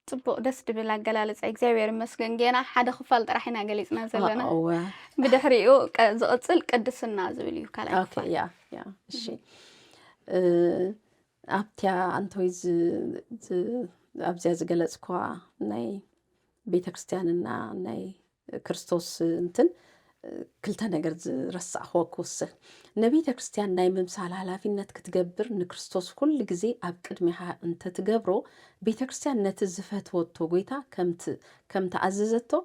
ጽቡቕ ደስ ድብል ኣገላለጻ እግዚአብሔር ይመስገን ገና ሓደ ክፋል ጥራሕ ኢና ገሊጽና ዘለና ብድሕሪኡ ዝቕጽል ቅድስና ዝብል እዩ ካልኣይ ክፋል ያ እሺ ኣብትያ አንተይ ኣብዚያ ዝገለጽኳ ናይ ቤተ ክርስቲያንና ናይ ክርስቶስ እንትን ክልተ ነገር ዝረሳዕኽዎ ክውስኽ ነቤተ ክርስቲያን ናይ ምምሳል ሓላፊነት ክትገብር ንክርስቶስ ኩሉ ግዜ ኣብ ቅድሚኻ እንተ ትገብሮ ቤተ ክርስቲያን ነቲ ዝፈትወቶ ጎይታ ከም ተኣዘዘቶ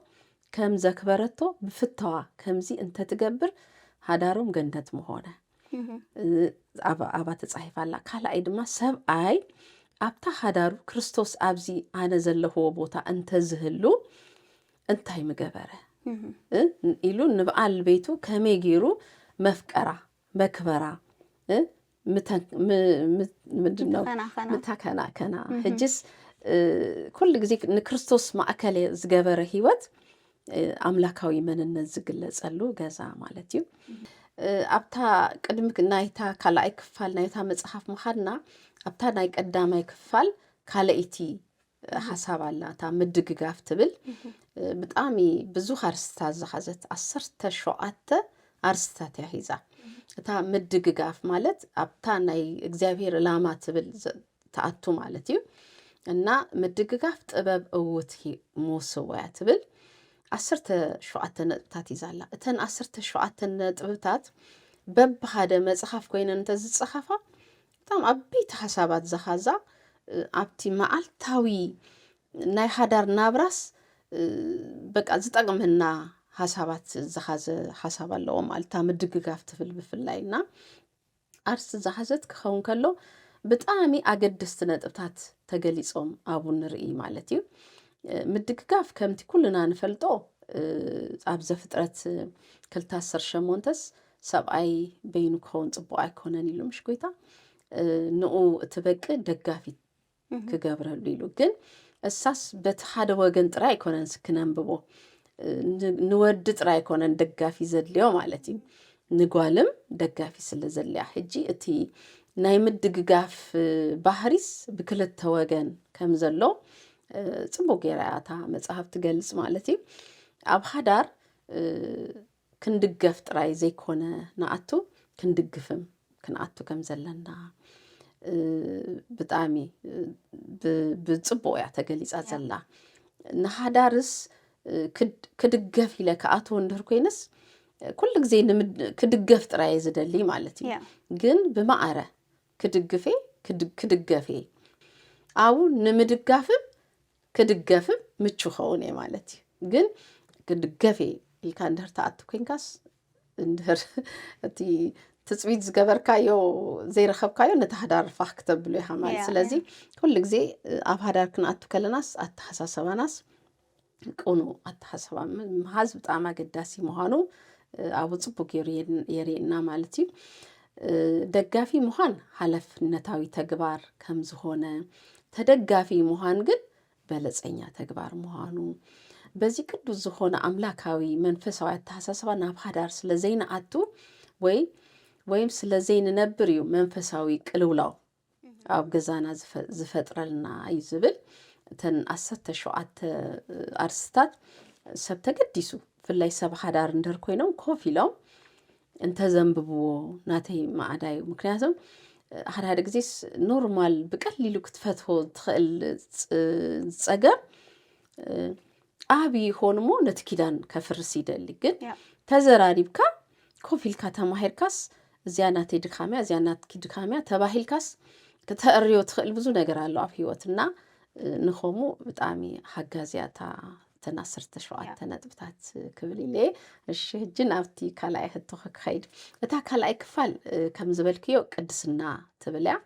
ከም ዘክበረቶ ብፍተዋ ከምዚ እንተ ትገብር ሓዳሮም ገነት ምኾነ ኣባ ተጻሒፋላ ካልኣይ ድማ ሰብኣይ ኣብታ ሓዳሩ ክርስቶስ ኣብዚ ኣነ ዘለኽዎ ቦታ እንተ ዝህሉ እንታይ ምገበረ ኢሉ ንበዓል ቤቱ ከመይ ገይሩ መፍቀራ መክበራ ምንድነው ምታከናከና ሕጅስ ኩሉ ግዜ ንክርስቶስ ማእከል ዝገበረ ህይወት ኣምላካዊ መንነት ዝግለጸሉ ገዛ ማለት እዩ ኣብታ ቅድሚክ ናይታ ካልኣይ ክፋል ናይታ መጽሓፍ መኻድና ኣብታ ናይ ቀዳማይ ክፋል ካልአይቲ ሓሳብ ኣላ እታ ምድግጋፍ ትብል ብጣዕሚ ብዙሕ ኣርስታት ዝሓዘት 17 ኣርስታት እያ ሒዛ እታ ምድግጋፍ ማለት ኣብታ ናይ እግዚአብሔር ዕላማ ትብል ተኣቱ ማለት እዩ እና ምድግጋፍ ጥበብ እውት መውስዋ እያ ትብል 17 ነጥብታት ይዛላ እተን 17 ነጥብታት በብሓደ መጽሓፍ ኮይነን እንተዝጸሓፋ በጣም ዓበይቲ ሓሳባት ዝሓዛ ኣብቲ መዓልታዊ ናይ ሓዳር ናብራስ በቃ ዝጠቅመና ሓሳባት ዝሓዘ ሓሳብ ኣለዎ ማልታ ምድግጋፍ ትብል ብፍላይና ኣርስ ዝሓዘት ክኸውን ከሎ ብጣዕሚ ኣገደስቲ ነጥብታት ተገሊጾም ኣብኡ ንርኢ ማለት እዩ ምድግጋፍ ከምቲ ኩልና ንፈልጦ ኣብ ዘፍጥረት 2:18 ሰብኣይ በይኑ ክኸውን ጽቡቕ ኣይኮነን ኢሉ ምሽ ጎይታ ንኡ እትበቂ ደጋፊት ክገብረሉ ኢሉ ግን እሳስ በቲ ሓደ ወገን ጥራይ ኣይኮነን ክነንብቦ ንወዲ ጥራይ ኣይኮነን ደጋፊ ዘድልዮ ማለት እዩ ንጓልም ደጋፊ ስለ ዘድልያ ሕጂ እቲ ናይ ምድግጋፍ ባህሪስ ብክልተ ወገን ከም ዘሎ ጽቡቕ ጌራታ መጽሓፍ ትገልጽ ማለት እዩ ኣብ ሓዳር ክንድገፍ ጥራይ ዘይኮነ ንኣቱ ክንድግፍም ክንኣቱ ከም ዘለና ብጣዕሚ ብጽቡቕ እያ ተገሊጻ ዘላ ንሓዳርስ ክድገፍ ኢለ ከኣትዎ እንድህር ኮይነስ ኩሉ ግዜ ክድገፍ ጥራይ ዝደሊ ማለት እዩ ግን ብማዕረ ክድገፌ ኣብኡ ንምድጋፍም ክድገፍም ምቹ ኸውን እየ ማለት እዩ ግን ክድገፌ ኢልካ እንድህር ተኣቱ ኮንካስ እንድህር እቲ ትጽቢት ዝገበርካዮ ዘይረኸብካዮ ነቲ ሓዳር ፋኽ ክተብሉ ኢኻ ማለት ስለዚ ኩሉ ግዜ ኣብ ሓዳር ክንኣቱ ከለናስ ኣተሓሳሰባናስ ቅኑ ኣተሓሳሰባ ምሃዝ ብጣዕሚ ኣገዳሲ ምዃኑ ኣብኡ ጽቡቕ ገይሩ የርእየና ማለት እዩ ደጋፊ ምዃን ሓላፍነታዊ ተግባር ከም ዝኾነ ተደጋፊ ምዃን ግን በለጸኛ ተግባር ምዃኑ በዚ ቅዱስ ዝኾነ ኣምላካዊ መንፈሳዊ ኣተሓሳሰባ ናብ ሓዳር ስለ ዘይነኣቱ ወይ ወይም ስለዘይ ንነብር እዩ መንፈሳዊ ቅልውላው ኣብ ገዛና ዝፈጥረልና ይዝብል ተን 17 ኣርስታት ሰብ ተገዲሱ ፍላይ ሰብ ሓዳር እንደር ኮይኖም ኮፍ ኢሎም እንተዘንብብዎ ናተይ ማዕዳዩ ምክንያቱም ሓደ ግዜስ ኖርማል ብቀሊሉ ክትፈትሆ ትኽእል ፀገም ዓብይ ሆኖሞ ነቲ ኪዳን ከፍርስ ይደሊ ግን ተዘራሪብካ ኮፍ ኢልካ ተማሂርካስ እዚያ ናተይ ድካምያ እዚያ ናትኪ ድካምያ ተባሂልካስ ከተዕርዮ ትኽእል ብዙ ነገር ኣሎ ኣብ ሂወትና ንኸሙ ብጣዕሚ ሓጋዝያታ ተን 17 ነጥብታት ክብል ኢለ እሺ ሕጂ ናብቲ ካልኣይ ሕቶ ክኸይድ እታ ካልኣይ ክፋል ከም ዝበልክዮ ቅድስና ትብል እያ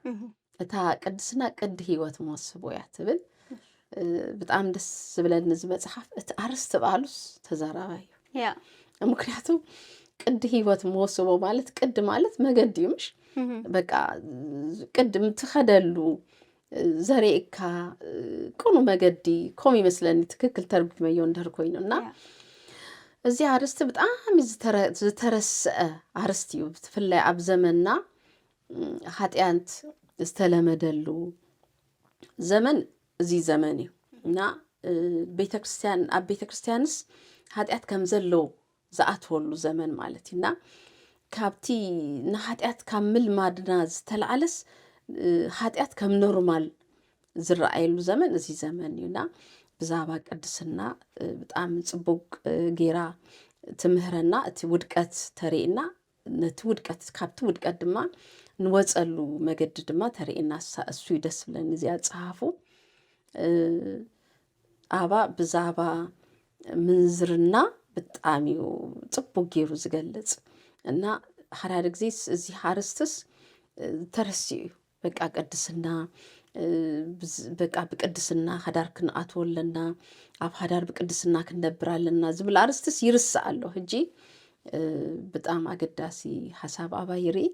እታ ቅድስና ቅዲ ሂወት መወስቦ እያ ትብል በጣም ደስ ዝብለኒ እዚ መጽሓፍ እቲ ኣርስቲ ባሉስ ተዛራባዩ ምክንያቱም ቅዲ ሂወት መወስቦ ማለት ቅዲ ማለት መገዲ እዩ ምሽ በቃ ቅዲ ምትኸደሉ ዘሬካ ቁኑ መገዲ ኮም ይመስለኒ ትክክል ተርጉመዮ እንደር ኮይኑና እዚ ኣርስቲ በጣም ዝተረሰአ ኣርስቲ እዩ ብፍላይ ኣብ ዘመንና ኃጢአት ዝተለመደሉ ዘመን እዚ ዘመን እዩ እና ቤተክርስቲያን ኣብ ቤተክርስቲያንስ ኃጢአት ከም ዘሎ ዝኣትወሉ ዘመን ማለት እና ካብቲ ንኃጢአት ካብ ምልማድና ዝተልዓለስ ኃጢአት ከም ኖርማል ዝረኣየሉ ዘመን እዚ ዘመን እዩና ብዛባ ቅድስና በጣም ጽቡቅ ጌራ ትምህረና እቲ ውድቀት ተሪእና ነቲ ውድቀት ካብቲ ውድቀት ድማ ንወጸሉ መገዲ ድማ ተሪእና እሱ ይደስ ብለን እዚያ ጸሓፉ ኣባ ብዛባ ምንዝርና በጣም ጽቡቅ ጌሩ ዝገልጽ እና ሓዳድ ግዜስ እዚ ሓርስትስ ተረሲዩ በቃ ቅድስና በቃ ብቅድስና ሓዳር ክንኣትወለና ኣብ ሓዳር ብቅድስና ክንነብራለና ዝብል ኣርስትስ ይርስእ ኣሎ ሕጂ በጣም ኣገዳሲ ሓሳብ ኣባ ይርኢ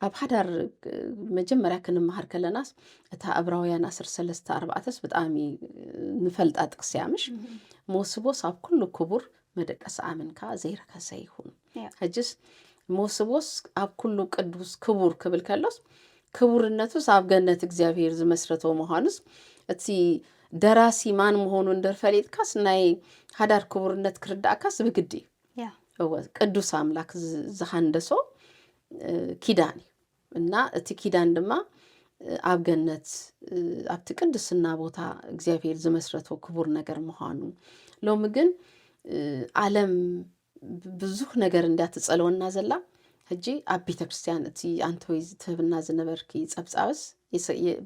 ኣብ ሓዳር መጀመርያ ክንመሃር ከለናስ እታ ዕብራውያን 13:4 በጣም ንፈልጣ ጥቅስያ ምሽ መወስቦስ ኣብ ኩሉ ክቡር መደቀስ ኣመንካ ዘይረከሰ ይኹን ሕጂስ መወስቦስ ኣብ ኩሉ ቅዱስ ክቡር ክብል ከሎስ ክቡርነቱስ ኣብ ገነት እግዚአብሔር ዝመስረቶ መሆኑስ እቲ ደራሲ ማን መሆኑ እንደርፈሊጥካስ ናይ ሓዳር ክቡርነት ክርዳእካስ ብግዲ ቅዱስ አምላክ ዝሃንደሶ ኪዳን እና እቲ ኪዳን ድማ ኣብ ገነት ኣብቲ ቅድስና ቦታ እግዚአብሔር ዝመስረቶ ክቡር ነገር መሆኑ ሎሚ ግን ዓለም ብዙሕ ነገር እንዳትጸለወና ዘላ ሕጂ ኣብ ቤተክርስቲያን እቲ አንቶይ ትህብና ዝነበርኪ ጸብጻብስ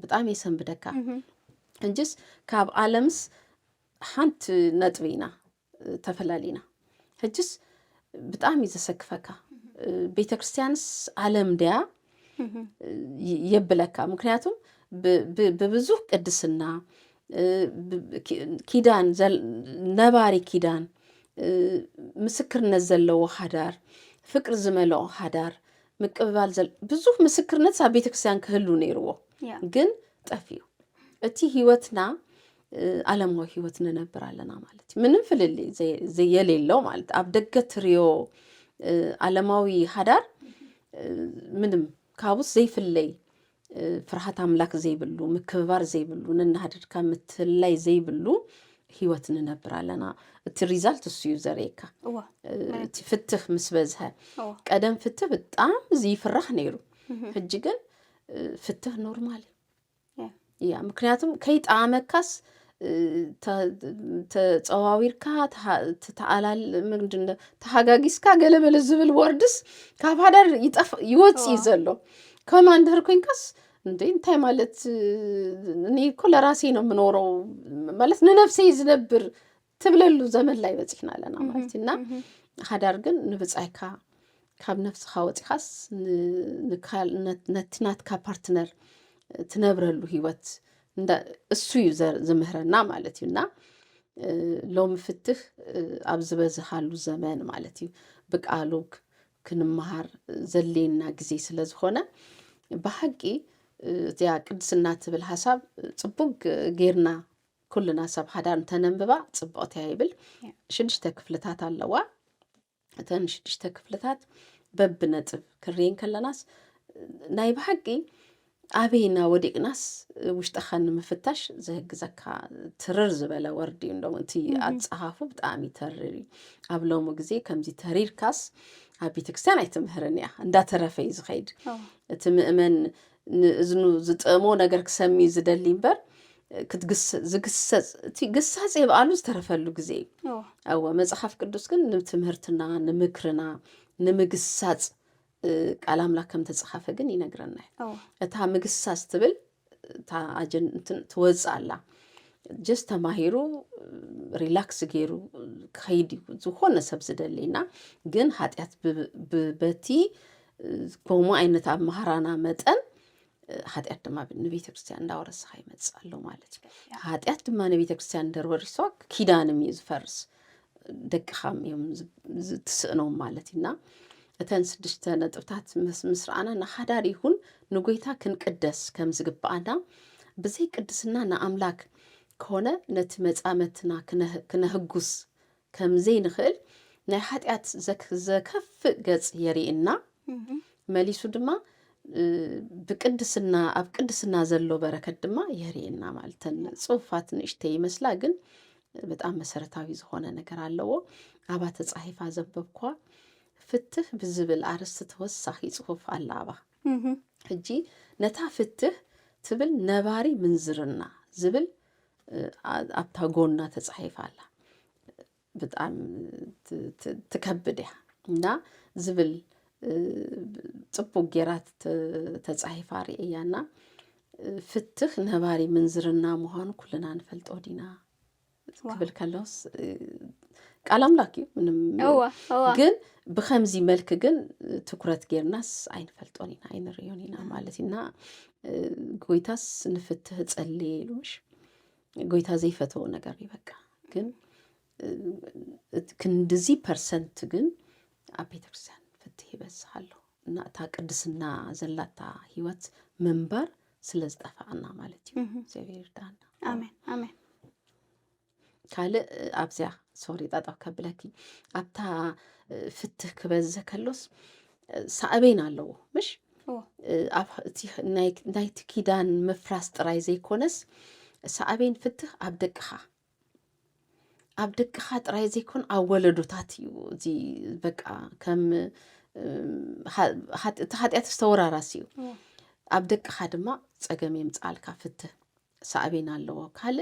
በጣም የሰንብደካ እንጅስ ካብ ዓለምስ ሓንቲ ነጥቢና ተፈላሊና ሕጂስ በጣም ይዘሰክፈካ ቤተክርስቲያንስ ዓለም ዲያ የብለካ ምክንያቱም በብዙሕ ቅድስና ኪዳን ነባሪ ኪዳን ምስክርነት ዘለዎ ሓዳር ፍቅር ዝመልኦ ሓዳር ምቅብባል ብዙሕ ምስክርነት ኣብ ቤተክርስቲያን ክህሉ ነይርዎ ግን ጠፊዩ እቲ ህይወትና ዓለማዊ ህይወት ነነብር ኣለና ማለት ምንም ፍልሊ የሌለው ማለት ኣብ ደገ ትሪዮ ዓለማዊ ሓዳር ምንም ካብስ ዘይፍለይ ፍርሃት አምላክ ዘይብሉ ምክብባር ዘይብሉ ንናሃድርካ ምትላይ ዘይብሉ ህይወት ነነብር ኣለና እቲ ሪዛልት እሱ እዩ ዘሬካ እቲ ፍትህ ምስ በዝሐ ቀደም ፍትህ በጣም ዝይፍራሕ ነይሩ ሕጂ ግን ፍትህ ኖርማል ያ ምክንያቱም ከይጣመካስ ተጸዋዊርካ ተዓላል ምንድነው ተሃጋጊስካ ገለበለ ዝብል ወርድስ ካብ ሓዳር ይወጽ ይዘሎ ኮማንደር ኮይንካስ እንዴ እንታይ ማለት እኔ እኮ ለራሴ ነው የምኖረው ማለት ነፍሴ ዝነብር ትብለሉ ዘመን ላይ በጽሕና ለና ማለትና ሓዳር ግን ንብጻይካ ካብ ነፍስኻ ወጽኻስ ነትናትካ ፓርትነር ትነብረሉ ህይወት እንደ እሱ ዝምህረና ማለት ይውና ሎም ፍትህ ኣብ ዝበዝሃሉ ዘመን ማለት እዩ በቃሉ ክንመሃር ዘሌና ጊዜ ስለዝኾነ በሐቂ እዚያ ቅድስና ትብል ሐሳብ ጽቡቅ ጌርና ኩልና ሰብ ሓዳር ተነንብባ ጽቡቕት ይብል 6 ክፍልታት ኣለዋ እተን 6 ክፍልታት በብ ነጥብ ክሬን ከለናስ ናይ በሐቂ አቤና ወዲቅናስ ውሽጠኻን ምፍታሽ ዘህግዘካ ትርር ዝበለ ወርዲ እንደሞ እቲ አጽሐፉ በጣም ይተርሪ አብሎሙ ጊዜ ከምዚ ተሪርካስ ኣብ ቤተክርስቲያን አይትምህርን ያ እንዳተረፈይ ዝኸይድ እቲ ምእመን እዝኑ ዝጠሞ ነገር ክሰሚ ዝደሊ እምበር ዝግሰጽ እቲ ግሳጽ ይብአሉ ዝተረፈሉ ጊዜ አዎ መጽሐፍ ቅዱስ ግን ንትምህርትና ንምክርና ንምግሳጽ ቃል አምላክ ከም ተጽሐፈ ግን ይነግረና እታ ምግሳጽ ትብል ታ አጀን ትወጻላ ጀስት ተማሂሩ ሪላክስ ገይሩ ከይዲ ዝሆነ ሰብ ዝደሊና ግን ኃጢአት በቲ ኮሞ አይነት አማራና መጠን ኃጢአት ድማ ንቤተ ክርስቲያን እንዳወረሰ ይመጻሉ ማለት ነው ኃጢአት ድማ ንቤተ ክርስቲያን ደርወሪሶ ኪዳንም ይዝፈርስ ደቅኻም ትስእኖም ማለትና እተን 6 ነጥብታት ምስራአና ናሓዳር ይሁን ንጎይታ ክንቅደስ ከም ዝግባአና በዘይ ቅድስና ንአምላክ ከሆነ ነት መጻመትና ክነህጉስ ከም ዘይ ንኽእል ናይ ኃጢአት ዘከፍ ገጽ የሪእና መሊሱ ድማ ብቅድስና ኣብ ቅድስና ዘሎ በረከት ድማ የሪእና ማለተን ጽሑፋት ንሽተ ይመስላ ግን በጣም መሰረታዊ ዝኾነ ነገር አለው አባተ ጻሒፋ ዘበብኳ ፍትህ ብዝብል አርስት ተወሳኺ ጽሑፍ አላባ እጂ ነታ ፍትህ ትብል ነባሪ ምንዝርና ዝብል አብታጎና ተጻሒፋላ በጣም ተከብደ እና ዝብል ጽቡቅ ጌራት ተጻሒፋ ሪእያና ፍትህ ነባሪ ምንዝርና መሆኑ ኩልና እንፈልጦ ዲና ክብል ከለውስ ቃል አምላክ ምንም ግን በኸምዚ መልክ ግን ትኩረት ጌርናስ አይንፈልጦኒና አይንሪዮኒና ማለትና ጎይታስ ንፍትህ ጸልይሉሽ ጎይታ ዘይፈተው ነገር ይበቃ ግን ክንድዚ ፐርሰንት ግን ኣብ ቤተክርስቲያን ፍትህ ይበዛሉ እና ታ ቅድስና ዘላታ ህይወት መንበር ስለዝጠፋና ማለት እዩ እግዚአብሔር ይርዳና አሜን አሜን ካለ አብዚያ ሶሪ ጣጣ ከብለኪ አብታ ፍትህ ክበዘ ከሎስ ሳዕቤን አለው ምሽ እቲ ናይ ትኪዳን መፍራስ ጥራይ ዘይኮነስ ሳዕቤን ፍትህ አብደቅኻ ጥራይ ዘይኮን አወለዶታት እዩ እዚ በቃ ከም ኃጢአት ዝተወራራስ እዩ አብደቅኻ ድማ ጸገም የምጻልካ ፍትህ ሳዕቤን አለው ካለ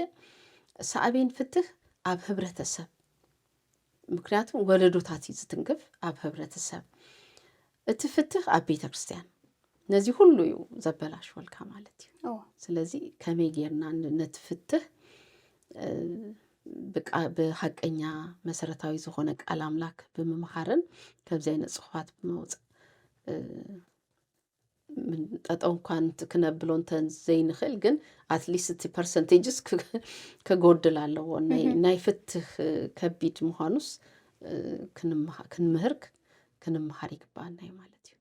ሳዕቤን ፍትህ ኣብ ህብረተሰብ ምክንያቱም ወለዶታት ዝትንግፍ ኣብ ህብረተሰብ እቲ ፍትህ ኣብ ቤተክርስቲያን ነዚ ሁሉ እዩ ዘበላሽ ወልካ ማለት እዩ ስለዚህ ከመይ ጌርና ነቲ ፍትህ በሐቀኛ መሰረታዊ ዝኾነ ቃል አምላክ በመምሃርን ከብዚ አይነት ጽሑፋት በመውጽእ ምን ጣጣው እንኳን ክነብሎን ዘይንኽል ግን አትሊስት ፐርሰንቴጅስ ከጎድላለው ናይ ፍትህ ከቢድ መሆኑስ ክንምህር ይግባና ማለት እዩ